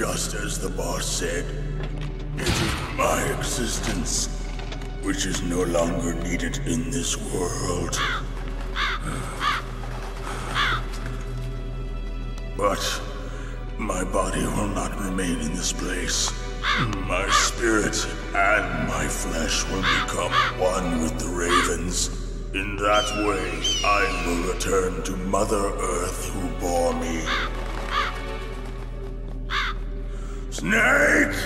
Just as the boss said, it is my existence which is no longer needed in this world. But my body will not remain in this place. My spirit and my flesh will become one with the ravens. In that way, I will return to Mother Earth who bore me. Snake!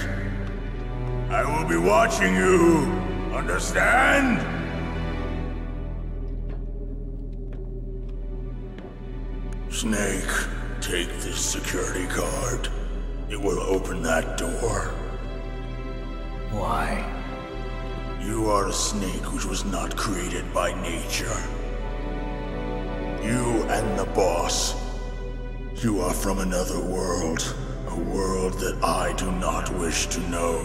I will be watching you. Understand? Snake, take this security card. It will open that door. Why? You are a snake which was not created by nature. You and the boss. You are from another world. A world that I do not wish to know.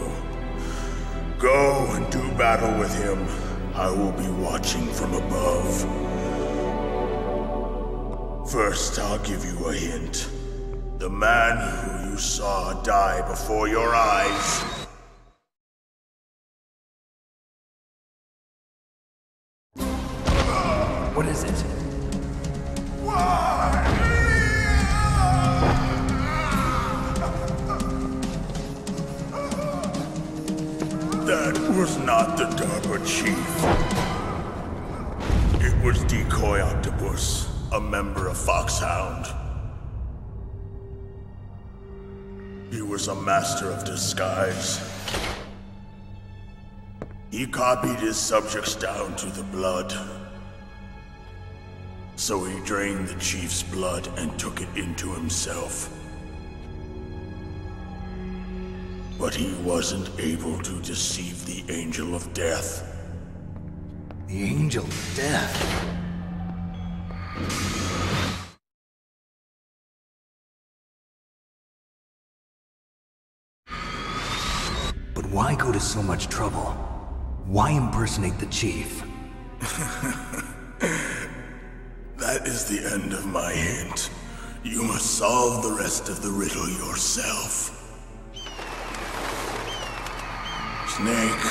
Go and do battle with him. I will be watching from above. First, I'll give you a hint. The man who you saw die before your eyes. What is it? That was not the DARPA chief. It was Decoy Octopus, a member of Foxhound. He was a master of disguise. He copied his subjects down to the blood. So he drained the chief's blood and took it into himself. But he wasn't able to deceive the Angel of Death. The Angel of Death? But why go to so much trouble? Why impersonate the chief? That is the end of my hint. You must solve the rest of the riddle yourself. Snake,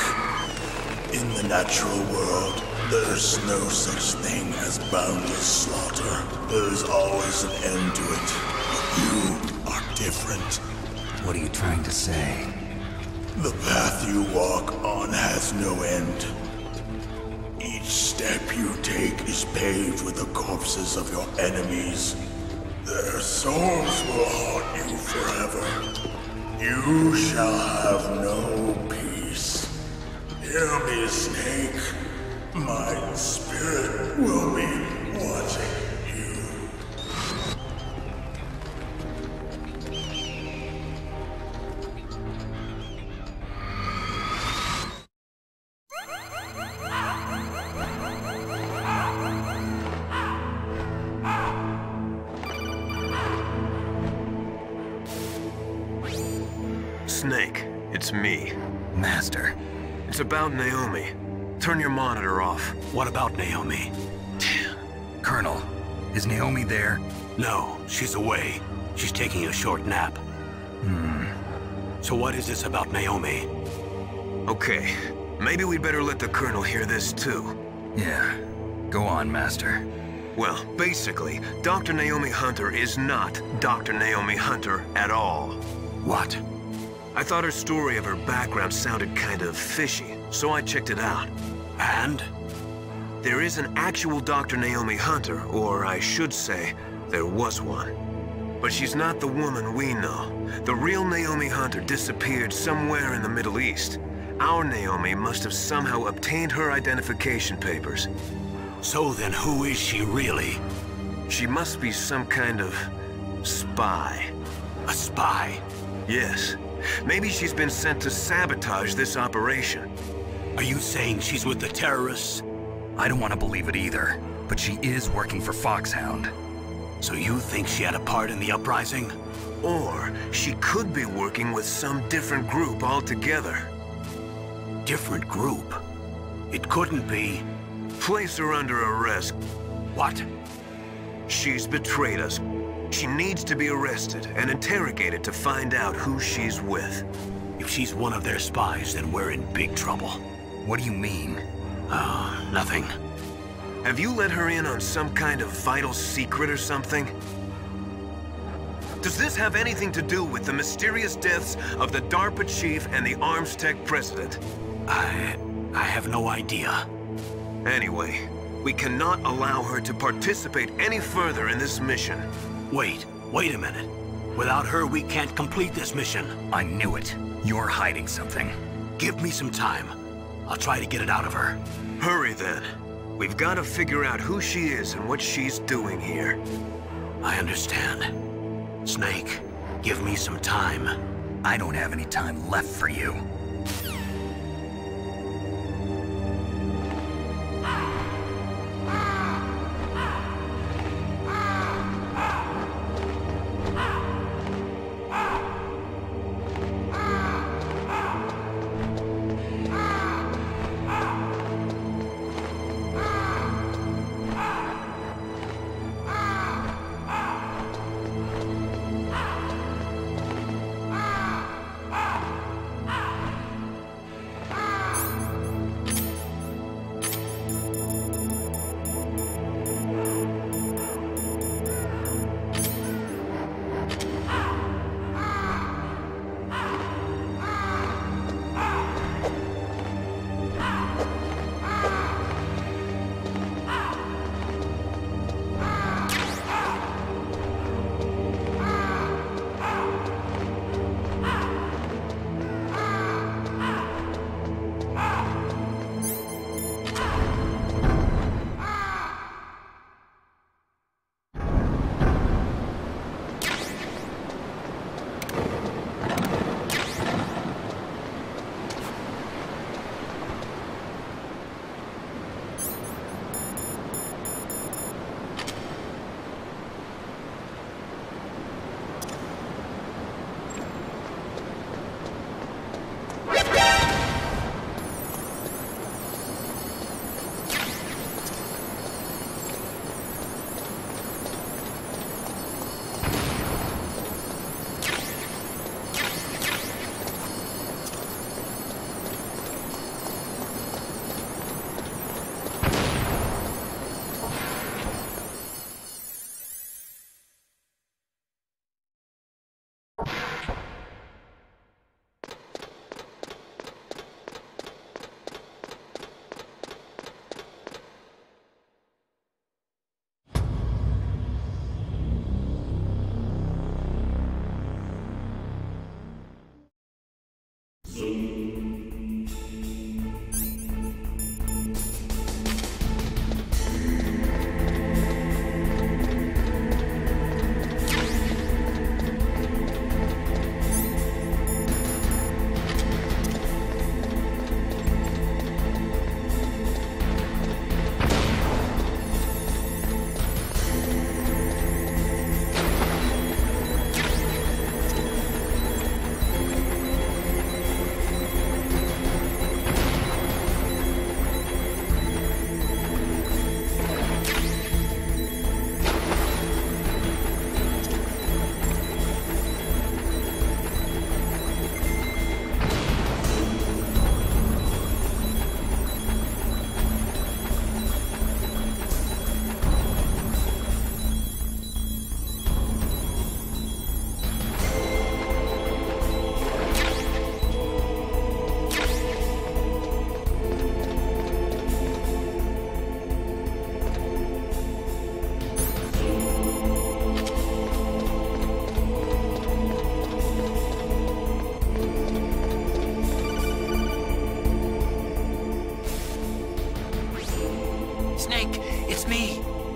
in the natural world, there's no such thing as boundless slaughter. There is always an end to it. But you are different. What are you trying to say? The path you walk on has no end. Each step you take is paved with the corpses of your enemies. Their souls will haunt you forever. You shall have no peace. Hear me, Snake. My spirit will be watching you. Snake, it's me. Master. It's about Naomi. Turn your monitor off. What about Naomi? Damn. Colonel, is Naomi there? No, she's away. She's taking a short nap. So what is this about Naomi? Okay, maybe we'd better let the Colonel hear this too. Yeah. Go on, Master. Well, basically, Dr. Naomi Hunter is not Dr. Naomi Hunter at all. What? I thought her story of her background sounded kind of fishy, so I checked it out. And? There is an actual Dr. Naomi Hunter, or I should say, there was one. But she's not the woman we know. The real Naomi Hunter disappeared somewhere in the Middle East. Our Naomi must have somehow obtained her identification papers. So then who is she really? She must be some kind of spy. A spy? Yes. Maybe she's been sent to sabotage this operation. Are you saying she's with the terrorists? I don't want to believe it either, but she is working for Foxhound. So you think she had a part in the uprising? Or she could be working with some different group altogether. Different group? It couldn't be. Place her under arrest. What? She's betrayed us. She needs to be arrested and interrogated to find out who she's with. If she's one of their spies, then we're in big trouble. What do you mean? Nothing. Have you let her in on some kind of vital secret or something? Does this have anything to do with the mysterious deaths of the DARPA chief and the Arms Tech president? I have no idea. Anyway, we cannot allow her to participate any further in this mission. Wait a minute. Without her, we can't complete this mission. I knew it. You're hiding something. Give me some time. I'll try to get it out of her. Hurry then. We've got to figure out who she is and what she's doing here. I understand. Snake, give me some time. I don't have any time left for you.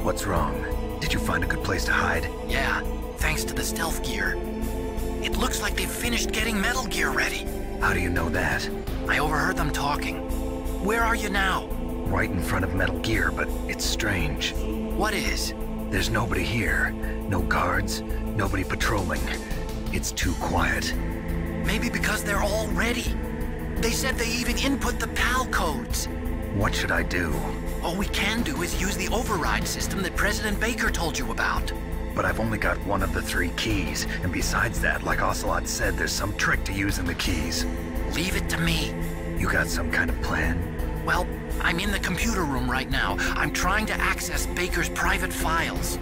What's wrong? Did you find a good place to hide? Yeah, thanks to the stealth gear. It looks like they've finished getting Metal Gear ready. How do you know that? I overheard them talking. Where are you now? Right in front of Metal Gear, but it's strange. What is? There's nobody here. No guards, nobody patrolling. It's too quiet. Maybe because they're all ready. They said they even input the PAL codes. What should I do? All we can do is use the override system that President Baker told you about. but I've only got one of the 3 keys. And besides that, like Ocelot said, there's some trick to using the keys. Leave it to me. You got some kind of plan? Well, I'm in the computer room right now. I'm trying to access Baker's private files.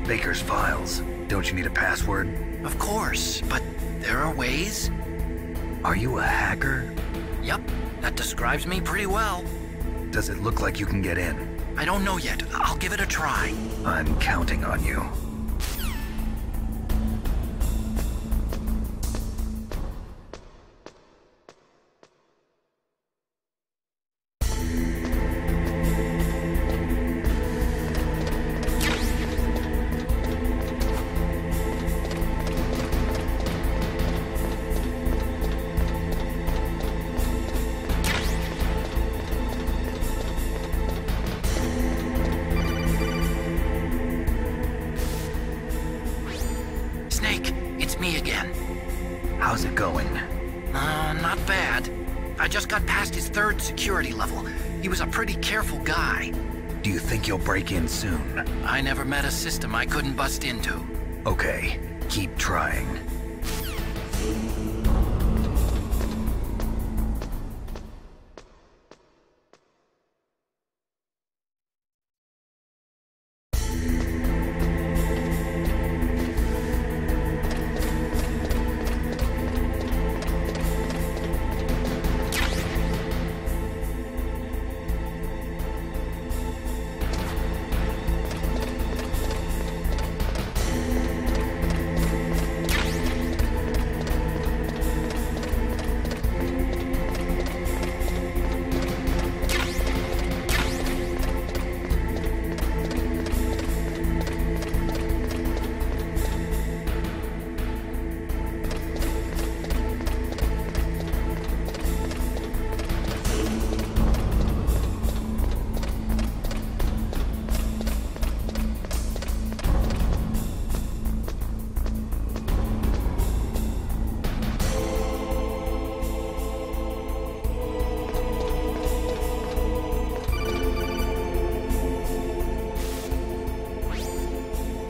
Baker's files? Don't you need a password? Of course, but there are ways. Are you a hacker? Yep, that describes me pretty well. Does it look like you can get in? I don't know yet. I'll give it a try. I'm counting on you. Me again. How's it going? Not bad. I just got past his 3rd security level. He was a pretty careful guy. Do you think you'll break in soon? I never met a system I couldn't bust into. Okay, keep trying.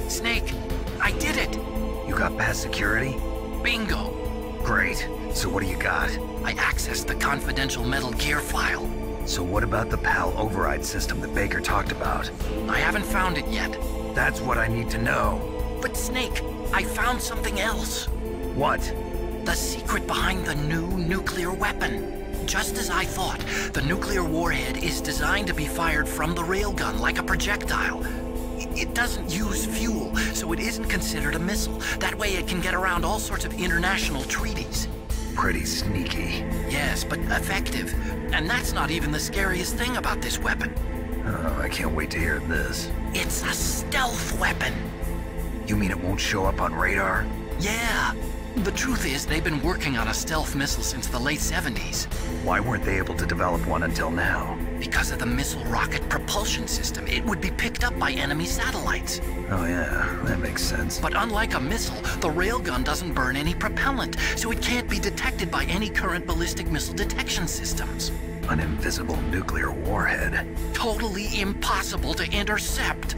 Snake, I did it! You got past security? Bingo! Great. So what do you got? I accessed the confidential Metal Gear file. So what about the PAL override system that Baker talked about? I haven't found it yet. That's what I need to know. But Snake, I found something else. What? The secret behind the new nuclear weapon. Just as I thought, the nuclear warhead is designed to be fired from the railgun like a projectile. It doesn't use fuel, so it isn't considered a missile. That way it can get around all sorts of international treaties. Pretty sneaky. Yes, but effective. And that's not even the scariest thing about this weapon. Oh, I can't wait to hear this. It's a stealth weapon. You mean it won't show up on radar? Yeah. The truth is, they've been working on a stealth missile since the late 70s. Why weren't they able to develop one until now? Because of the missile rocket propulsion system. It would be picked up by enemy satellites. Oh yeah, that makes sense. But unlike a missile, the railgun doesn't burn any propellant, so it can't be detected by any current ballistic missile detection systems. An invisible nuclear warhead. Totally impossible to intercept.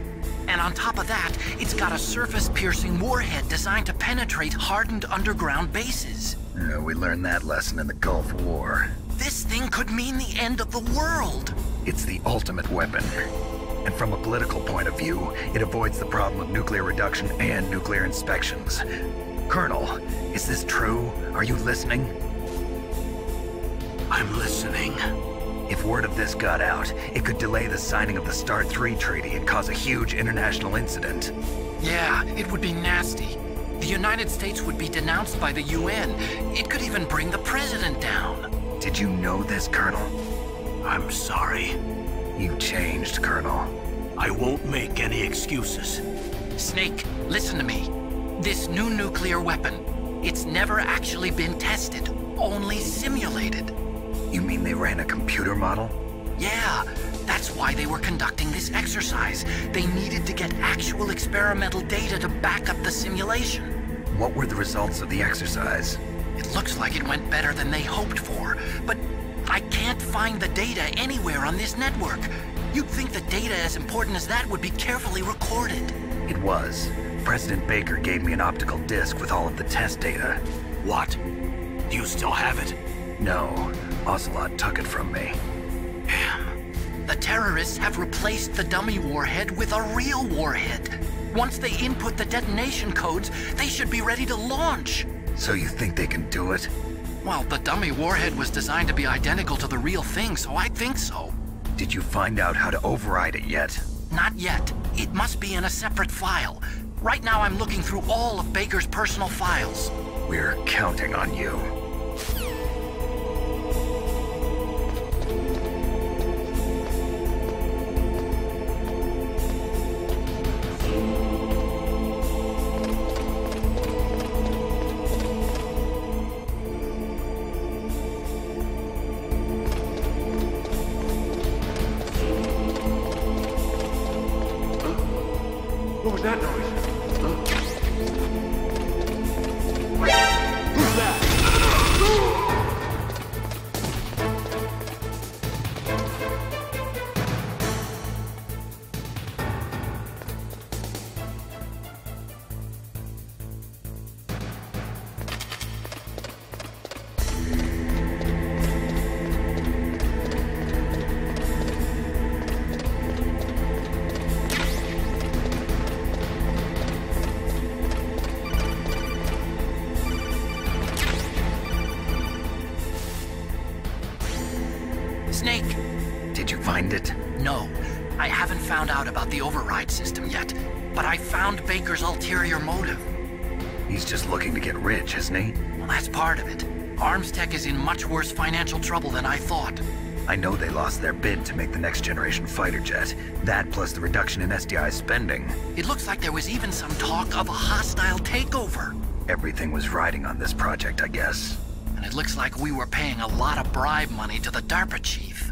And on top of that, it's got a surface-piercing warhead designed to penetrate hardened underground bases. We learned that lesson in the Gulf War. This thing could mean the end of the world. It's the ultimate weapon. And from a political point of view, it avoids the problem of nuclear reduction and nuclear inspections. Colonel, is this true? Are you listening? I'm listening. If word of this got out, it could delay the signing of the START 3 treaty and cause a huge international incident. Yeah, it would be nasty. The United States would be denounced by the UN. It could even bring the president down. Did you know this, Colonel? I'm sorry. You changed, Colonel. I won't make any excuses. Snake, listen to me. This new nuclear weapon, it's never actually been tested, only simulated. You mean they ran a computer model? Yeah, that's why they were conducting this exercise. They needed to get actual experimental data to back up the simulation. What were the results of the exercise? It looks like it went better than they hoped for, but I can't find the data anywhere on this network. You'd think the data as important as that would be carefully recorded. It was. President Baker gave me an optical disc with all of the test data. What? Do you still have it? No, Ocelot took it from me. The terrorists have replaced the dummy warhead with a real warhead. Once they input the detonation codes, they should be ready to launch. So you think they can do it? Well, the dummy warhead was designed to be identical to the real thing, so I think so. Did you find out how to override it yet? Not yet. It must be in a separate file. Right now I'm looking through all of Baker's personal files. We're counting on you. What was that noise? Who's that? Snake! Did you find it? No, I haven't found out about the override system yet, but I found Baker's ulterior motive. He's just looking to get rich, isn't he? Well, that's part of it. Arms Tech is in much worse financial trouble than I thought. I know they lost their bid to make the next generation fighter jet. That plus the reduction in SDI spending. It looks like there was even some talk of a hostile takeover. Everything was riding on this project, I guess. And it looks like we were paying a lot of bribe money to the DARPA chief.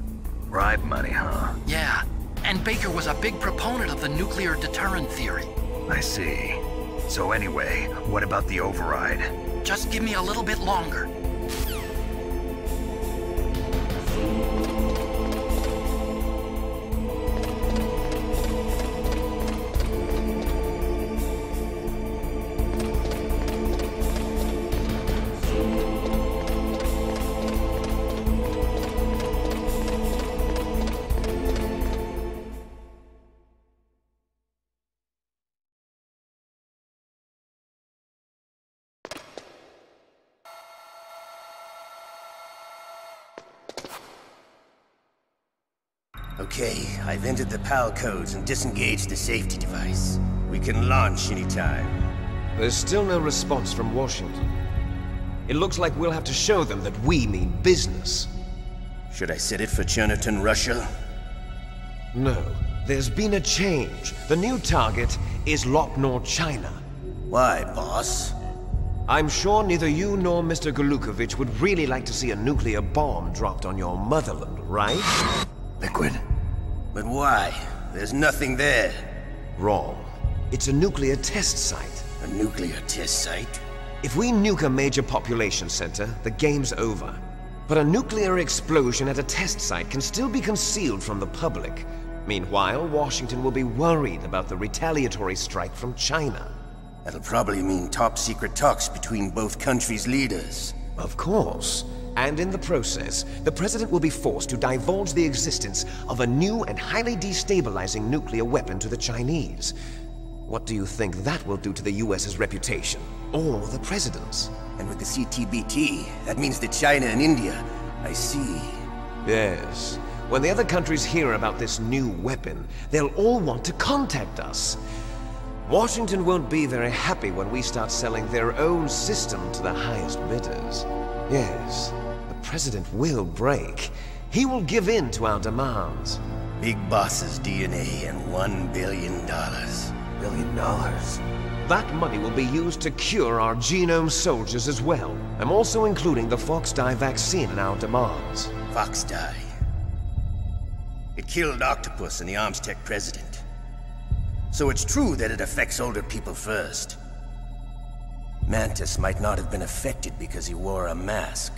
Bribe money, huh? Yeah, and Baker was a big proponent of the nuclear deterrent theory. I see. So anyway, what about the override? Just give me a little bit longer. Okay, I've entered the PAL codes and disengaged the safety device. We can launch anytime. There's still no response from Washington. It looks like we'll have to show them that we mean business. Should I set it for Cherniton, Russia? No, there's been a change. The new target is Lopnor, China. Why, boss? I'm sure neither you nor Mr. Golukovich would really like to see a nuclear bomb dropped on your motherland, right? Liquid. But why? There's nothing there. Wrong. It's a nuclear test site. A nuclear test site? If we nuke a major population center, the game's over. But a nuclear explosion at a test site can still be concealed from the public. Meanwhile, Washington will be worried about the retaliatory strike from China. That'll probably mean top-secret talks between both countries' leaders. Of course. And in the process, the President will be forced to divulge the existence of a new and highly destabilizing nuclear weapon to the Chinese. What do you think that will do to the US's reputation? Or the President's? And with the CTBT, that means that China and India... I see. Yes. When the other countries hear about this new weapon, they'll all want to contact us. Washington won't be very happy when we start selling their own system to the highest bidders. Yes, the President will break. He will give in to our demands. Big Boss's DNA and $1 billion. $1 billion? That money will be used to cure our genome soldiers as well. I'm also including the Foxdie vaccine in our demands. Foxdie. It killed Octopus and the Arms Tech President. So it's true that it affects older people first. Mantis might not have been affected because he wore a mask.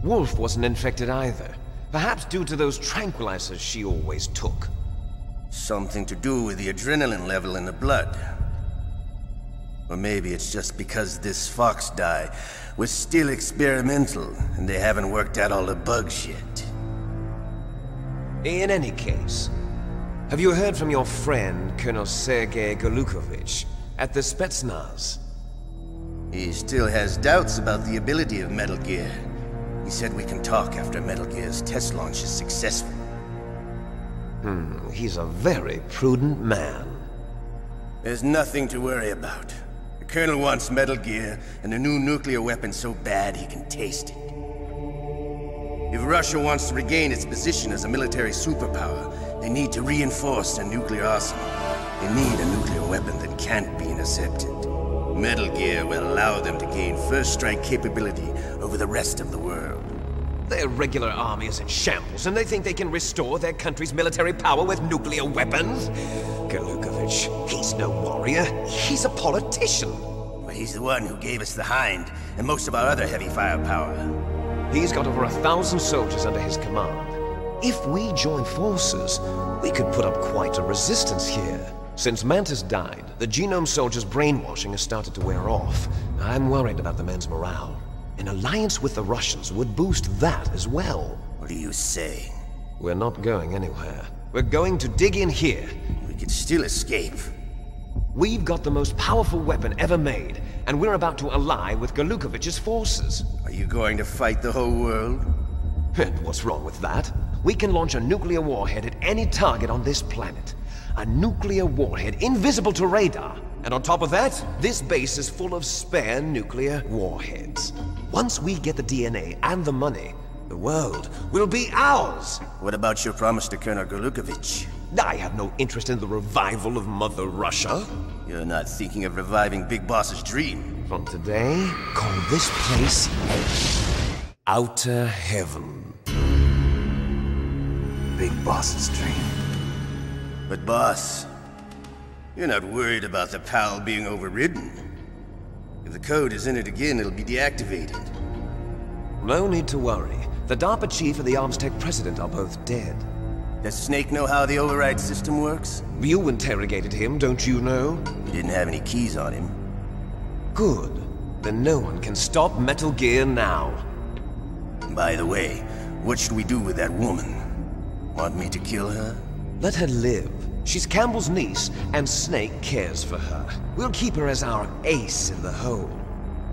Wolf wasn't infected either. Perhaps due to those tranquilizers she always took. Something to do with the adrenaline level in the blood. Or maybe it's just because this fox dye was still experimental, and they haven't worked out all the bugs yet. In any case, have you heard from your friend, Colonel Sergei Golukovich, at the Spetsnaz? He still has doubts about the ability of Metal Gear. He said we can talk after Metal Gear's test launch is successful. He's a very prudent man. There's nothing to worry about. The Colonel wants Metal Gear and a new nuclear weapon so bad he can taste it. If Russia wants to regain its position as a military superpower, they need to reinforce their nuclear arsenal. They need a nuclear weapon that can't be intercepted. Metal Gear will allow them to gain first strike capability over the rest of the world. Their regular army is in shambles, and they think they can restore their country's military power with nuclear weapons? Golukovich, he's no warrior. He's a politician. Well, he's the one who gave us the Hind and most of our other heavy firepower. He's got over 1,000 soldiers under his command. If we join forces, we could put up quite a resistance here. Since Mantis died, the Genome Soldier's brainwashing has started to wear off. I'm worried about the men's morale. An alliance with the Russians would boost that as well. What are you saying? We're not going anywhere. We're going to dig in here. We could still escape. We've got the most powerful weapon ever made, and we're about to ally with Golukovich's forces. Are you going to fight the whole world? And what's wrong with that? We can launch a nuclear warhead at any target on this planet. A nuclear warhead invisible to radar. And on top of that, this base is full of spare nuclear warheads. Once we get the DNA and the money, the world will be ours! What about your promise to Colonel Golukovich? I have no interest in the revival of Mother Russia. You're not thinking of reviving Big Boss's dream. From today, call this place Outer Heaven. Big Boss's dream. But boss, you're not worried about the PAL being overridden. If the code is in it again, it'll be deactivated. No need to worry. The DARPA chief and the Arms Tech president are both dead. Does Snake know how the override system works? You interrogated him, don't you know? He didn't have any keys on him. Good. Then no one can stop Metal Gear now. By the way, what should we do with that woman? Want me to kill her? Let her live. She's Campbell's niece, and Snake cares for her. We'll keep her as our ace in the hole.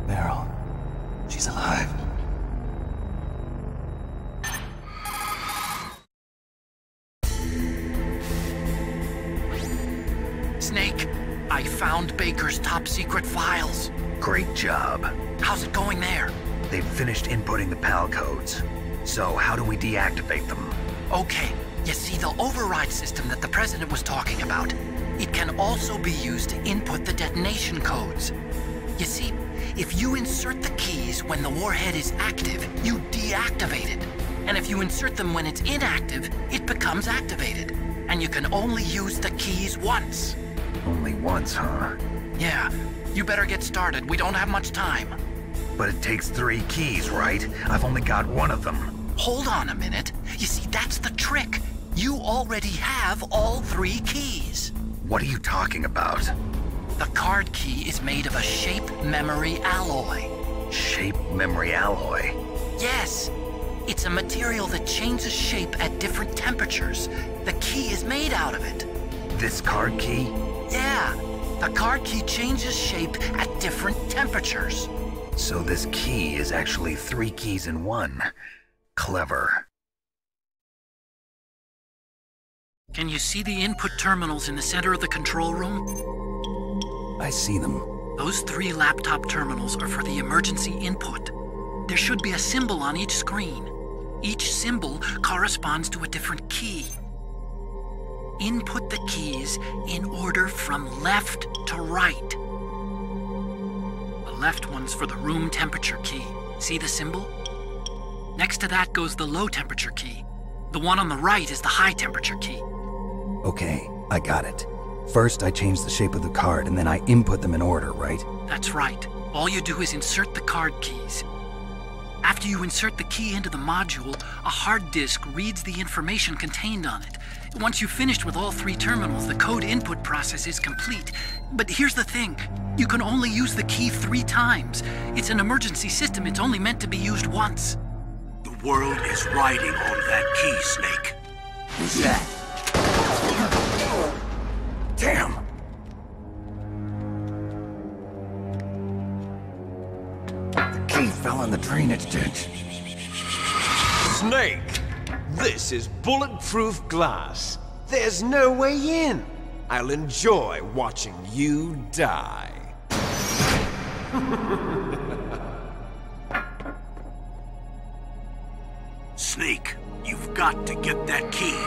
Meryl, she's alive. Snake, I found Baker's top-secret files. Great job. How's it going there? They've finished inputting the PAL codes. So how do we deactivate them? Okay, you see the override system that the President was talking about. It can also be used to input the detonation codes. You see, if you insert the keys when the warhead is active, you deactivate it. And if you insert them when it's inactive, it becomes activated. And you can only use the keys once. Only once, huh? Yeah, you better get started. We don't have much time. But it takes 3 keys, right? I've only got 1 of them. Hold on a minute. You see, that's the trick. You already have all 3 keys. What are you talking about? The card key is made of a shape memory alloy. Shape memory alloy? Yes. It's a material that changes shape at different temperatures. The key is made out of it. This card key? Yeah. The card key changes shape at different temperatures. So this key is actually 3 keys in 1. Clever. Can you see the input terminals in the center of the control room? I see them. Those 3 laptop terminals are for the emergency input. There should be a symbol on each screen. Each symbol corresponds to a different key. Input the keys in order from left to right. The left one's for the room temperature key. See the symbol? Next to that goes the low temperature key. The one on the right is the high temperature key. Okay, I got it. First, I change the shape of the card, and then I input them in order, right? That's right. All you do is insert the card keys. After you insert the key into the module, a hard disk reads the information contained on it. Once you've finished with all 3 terminals, the code input process is complete. But here's the thing. You can only use the key 3 times. It's an emergency system. It's only meant to be used once. The world is riding on that key, Snake. Who's that? Damn! The key fell in the drainage ditch. Snake! This is bulletproof glass. There's no way in. I'll enjoy watching you die. Snake, you've got to get that key.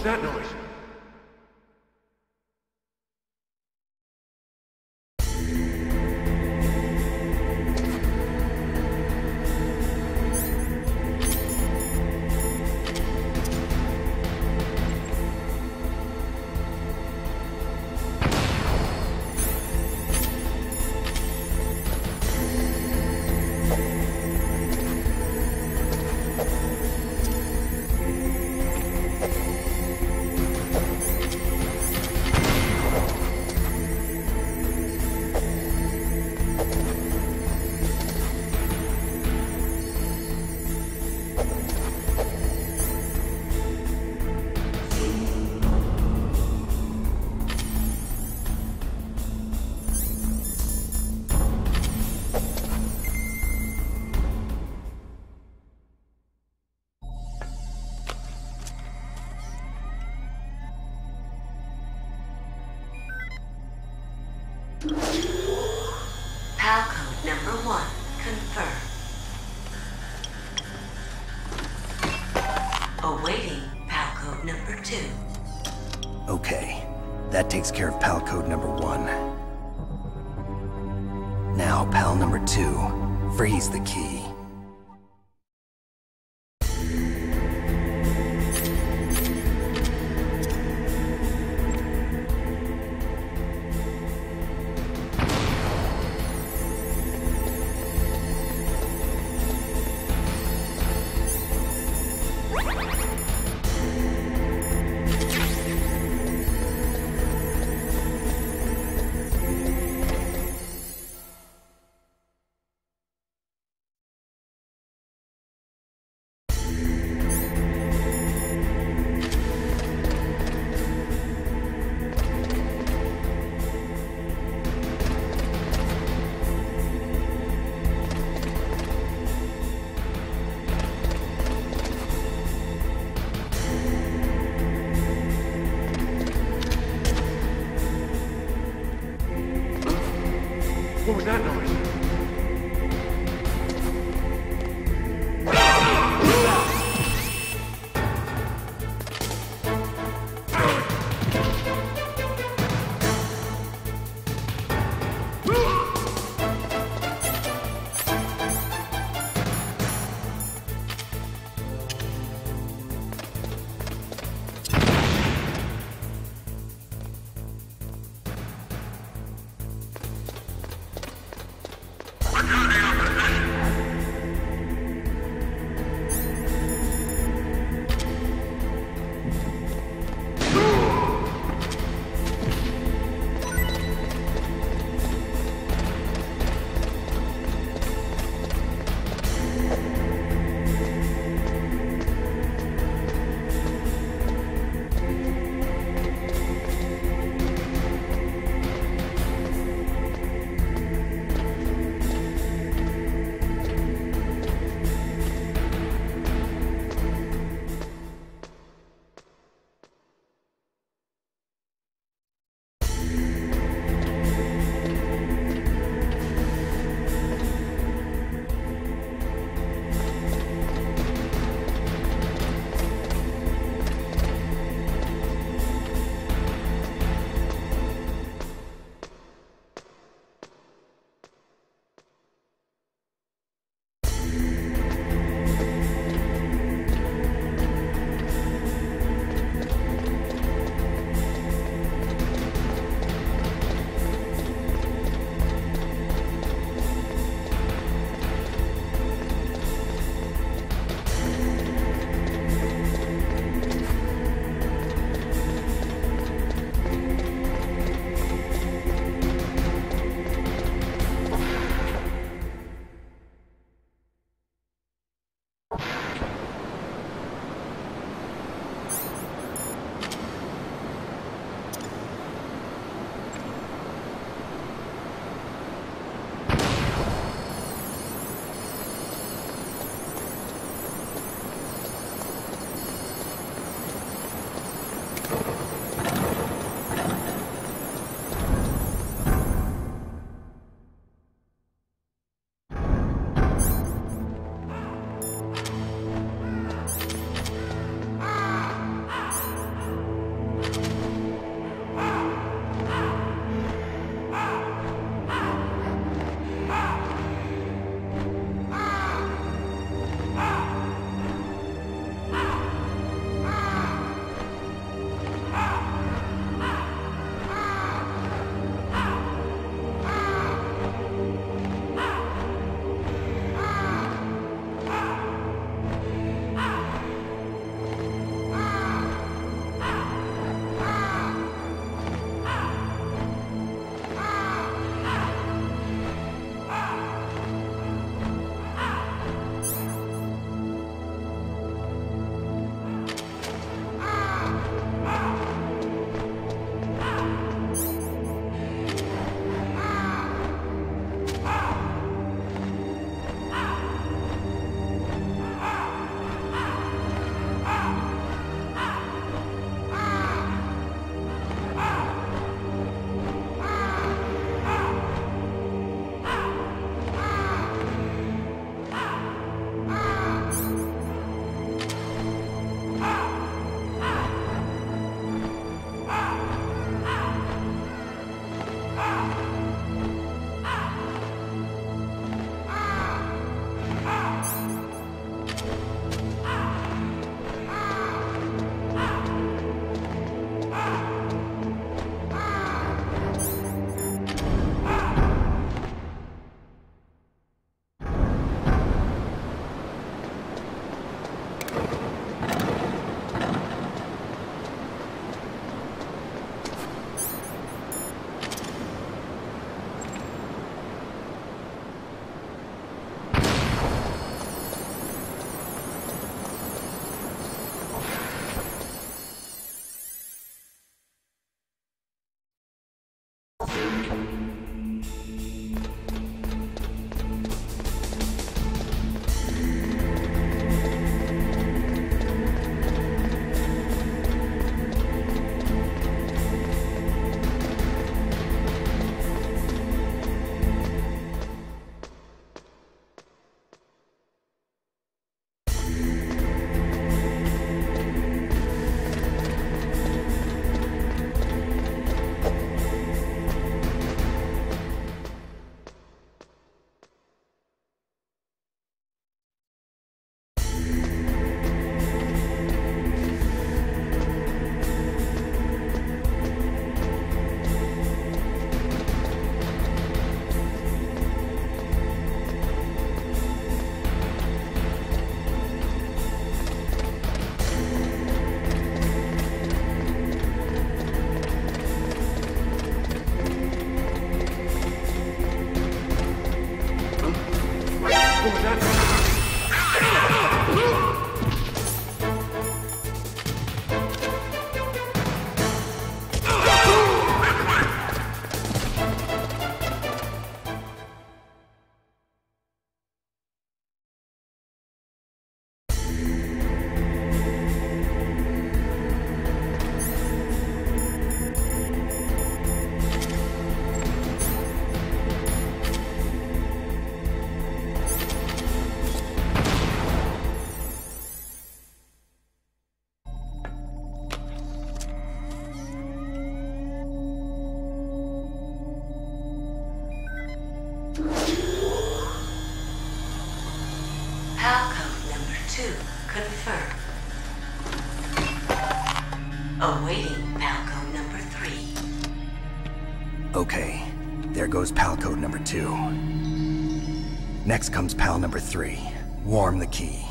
that noise? PAL code number 1, confirmed. Awaiting PAL code number 2. Okay, that takes care of PAL code number 1. Now, PAL number 2, freeze the key. What was that noise? PAL code number 2 confirmed. Awaiting PAL code number 3. Okay, there goes PAL code number 2. Next comes PAL number 3. Warm the key.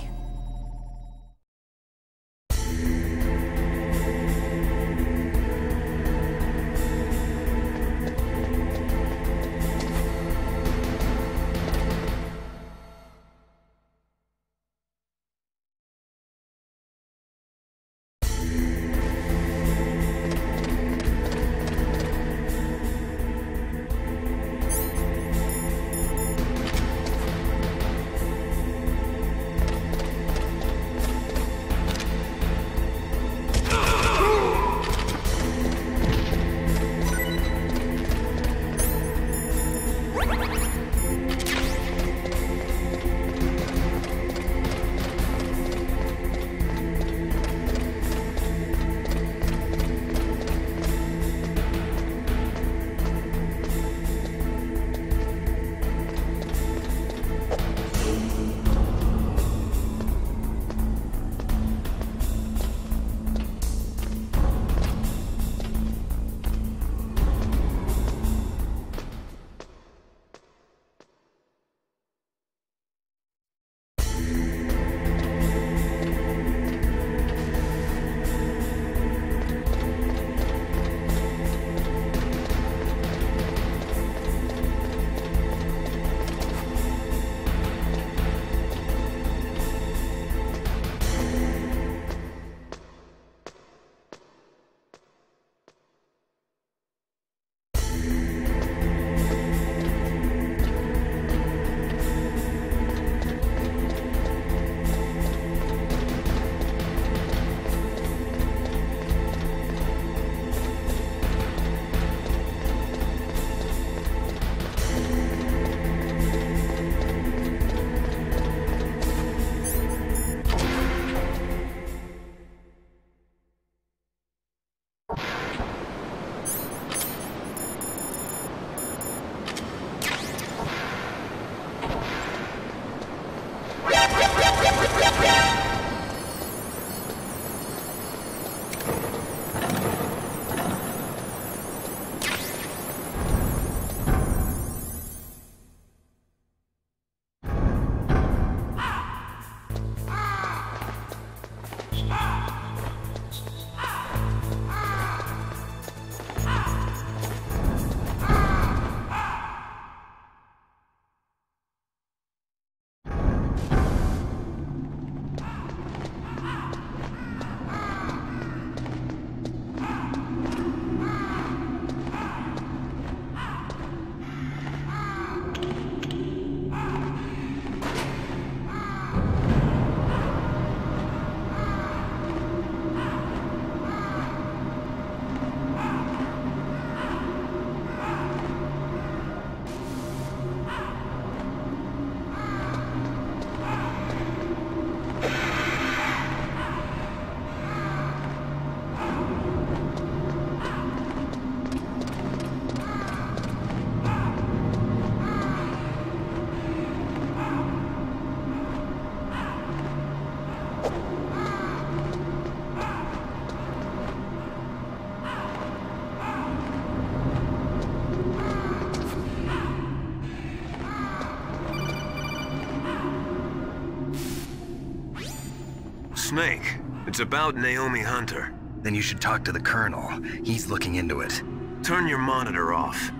Snake, it's about Naomi Hunter. Then you should talk to the Colonel. He's looking into it. Turn your monitor off.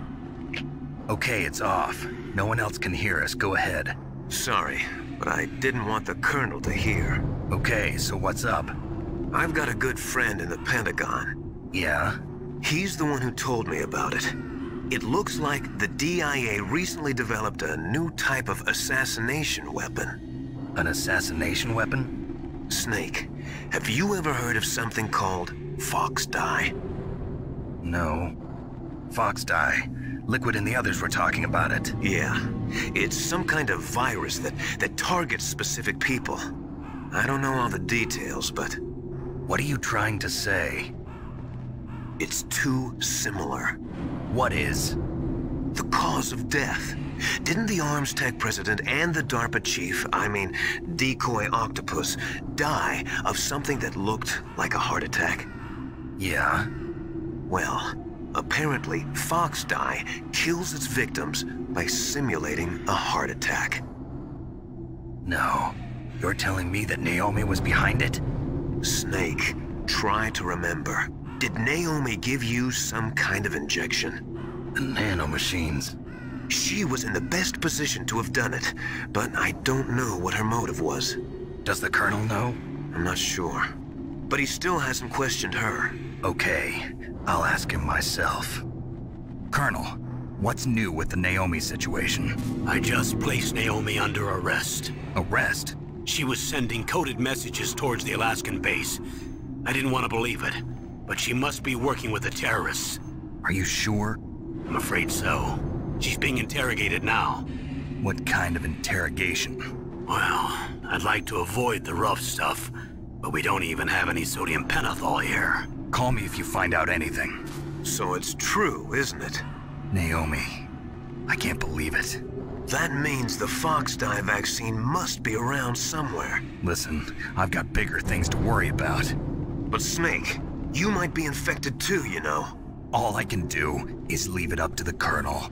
Okay, it's off. No one else can hear us. Go ahead. Sorry, but I didn't want the Colonel to hear. Okay, so what's up? I've got a good friend in the Pentagon. Yeah? He's the one who told me about it. It looks like the DIA recently developed a new type of assassination weapon. An assassination weapon? Snake, have you ever heard of something called Fox Dye? No. Fox Dye. Liquid and the others were talking about it. Yeah. It's some kind of virus that targets specific people. I don't know all the details, but... What are you trying to say? It's too similar. What is? The cause of death. Didn't the Arms Tech president and the DARPA chief, Decoy Octopus, die of something that looked like a heart attack? Yeah? Well, apparently Fox Dye kills its victims by simulating a heart attack. No. You're telling me that Naomi was behind it? Snake, try to remember. Did Naomi give you some kind of injection? The nanomachines. She was in the best position to have done it, but I don't know what her motive was. Does the Colonel know? I'm not sure. But he still hasn't questioned her. Okay, I'll ask him myself. Colonel, what's new with the Naomi situation? I just placed Naomi under arrest. Arrest? She was sending coded messages towards the Alaskan base. I didn't want to believe it, but she must be working with the terrorists. Are you sure? I'm afraid so. She's being interrogated now. What kind of interrogation? Well, I'd like to avoid the rough stuff, but we don't even have any sodium pentothal here. Call me if you find out anything. So it's true, isn't it? Naomi, I can't believe it. That means the Fox Dye vaccine must be around somewhere. Listen, I've got bigger things to worry about. But Snake, you might be infected too, you know. All I can do is leave it up to the Colonel.